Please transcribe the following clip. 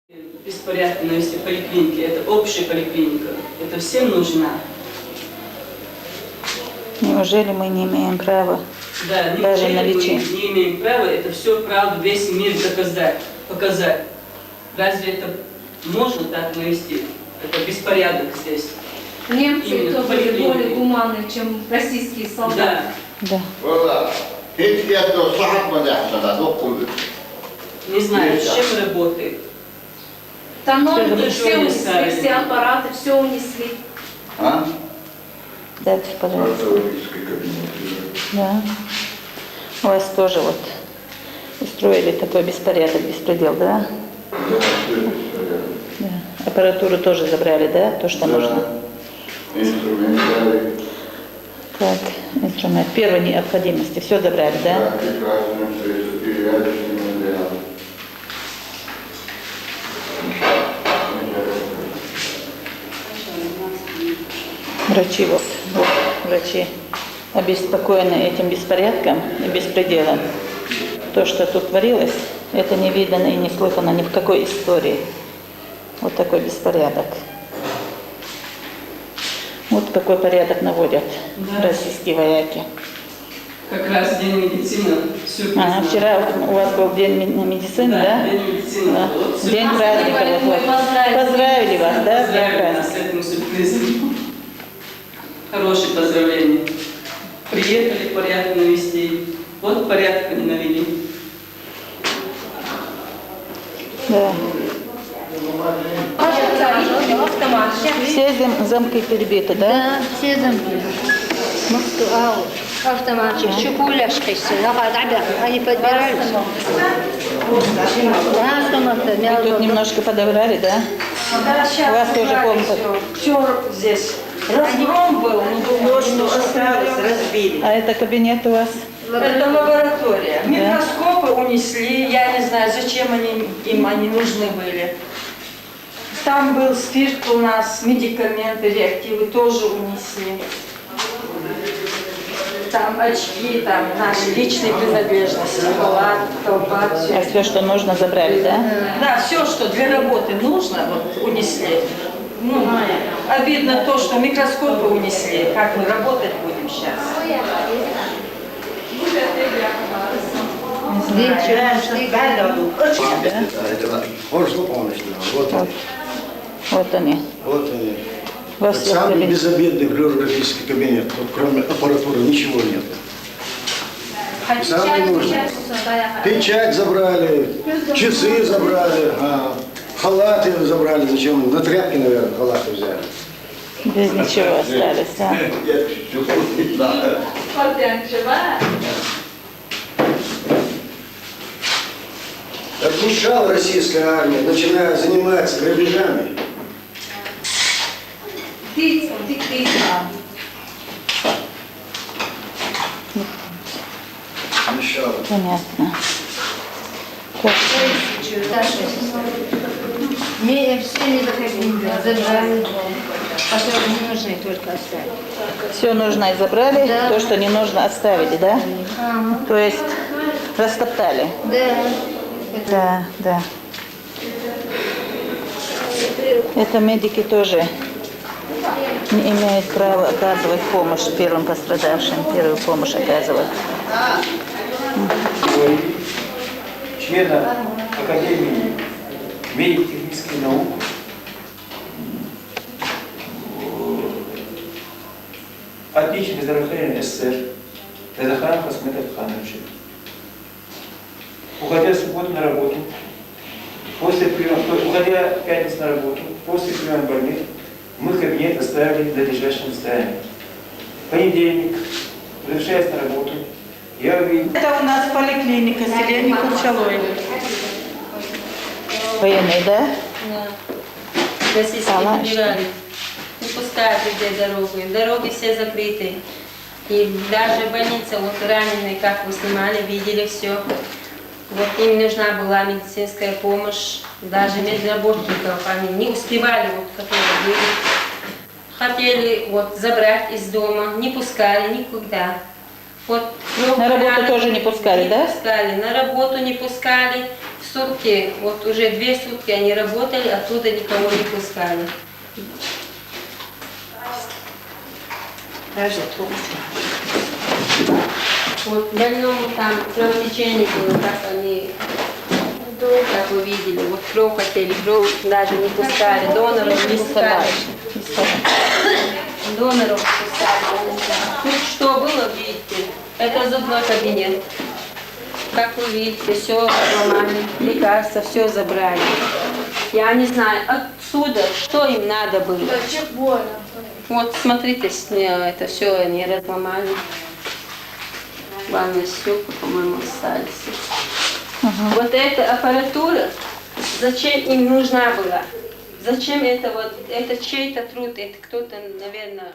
Беспорядки навести в поликлинике, это общая поликлиника, это всем нужна. Неужели мы не имеем права даже на лечение? Мы не имеем права это все правду весь мир показать. Разве это можно так навести? Это беспорядок здесь. Немцы тоже более гуманны, чем российские солдаты. Да. Не знаю, с чем работает. Там ноги все унесли, все аппараты, все унесли. А? Дайте, пожалуйста. Да. У вас тоже вот устроили такой беспорядок, беспредел, да? Да. Аппаратуру тоже забрали, да? То, что нужно. Инструментарий. Так, инструмент первой необходимости. Все забрали, да? Да, прекрасно, перевязочный материал. Врачи, вот, врачи обеспокоены этим беспорядком и беспределом. То, что тут творилось, это не видано и не слыхано ни в какой истории. Вот такой беспорядок. Вот такой порядок наводят российские вояки. Как раз День медицины. Вчера у вас был День медицины, да? День медицины. Да. Вот, День праздника. Вот. Поздравили вас, да? Поздравили нас с этим сюрпризом. Хорошие поздравления. Приехали порядок навести. Вот порядок они навели. Да. Все замки перебиты, да? Да, все замки. Автоматчик, чукуляшкайся, они подбирались. Да, автоматы, И тут немножко подобрали, да? У вас тоже комната. Все здесь. Разгром был, но что осталось, разбили. А это кабинет у вас? Это лаборатория. Микроскопы унесли, я не знаю, зачем они нужны были. Там был спирт у нас, медикаменты, реактивы тоже унесли. Там очки, там наши личные принадлежности, халат, колпак, А все, что нужно, забрали, да? Да, все, что для работы нужно, вот унесли. Ну, обидно то, что микроскопы унесли. Как мы работать будем сейчас? Вот они. Вот они. Во Так всех самый кабинетах. безобидный флюорографический кабинет. Вот кроме аппаратуры ничего нет. Самое нужное. Печать забрали, часы забрали, халаты забрали. Зачем? На тряпки, наверное, халаты взяли. Без ничего остались, да? Отмечала российская армия, начиная заниматься грабежами. Мешала. Понятно. Так, все не доходили, забрали. Которые не нужны, только оставили. все нужное забрали, Да. то, что не нужно, оставили, да? Ага. То есть растоптали. Да. Да, да. Это медики тоже не имеют права оказывать помощь первым пострадавшим, первую помощь оказывать. Члена Академии медико-технических наук отличный здравоохранения СССР Дадахан Хасмет Алхановича. Уходя в субботу на работу, уходя в пятницу на работу, после приема больных, мы кабинет оставили до лежащего состояния. Понедельник, возвращаясь на работу, я увидел... Это у нас поликлиника, селение Курчалой. Военные, да? Российские Ага. убирали, не пускают людей дорогой, дороги все закрыты. И даже больница, вот раненые, как вы снимали, видели все. Вот им нужна была медицинская помощь, даже медработников они не успевали, вот, которые были. Хотели вот забрать из дома, не пускали никуда. Вот, На работу тоже не пускали, да? Не пускали, на работу не пускали. сутки, вот уже 2 сутки они работали, оттуда никого не пускали. Даже трубочку. Вот больному там кровотечение было, как они, как вы видели, вот кровь хотели, кровь даже не пускали, доноров не пускали. Доноров пускали. Тут что было, видите, это зубной кабинет. Как вы видите, все обломали, лекарства, все забрали. Я не знаю, отсюда, что им надо было. Вот, смотрите, это все они разломали. Главное, стекла, по-моему, остались. Вот эта аппаратура, зачем им нужна была? Зачем это вот, это чей-то труд, это кто-то, наверное,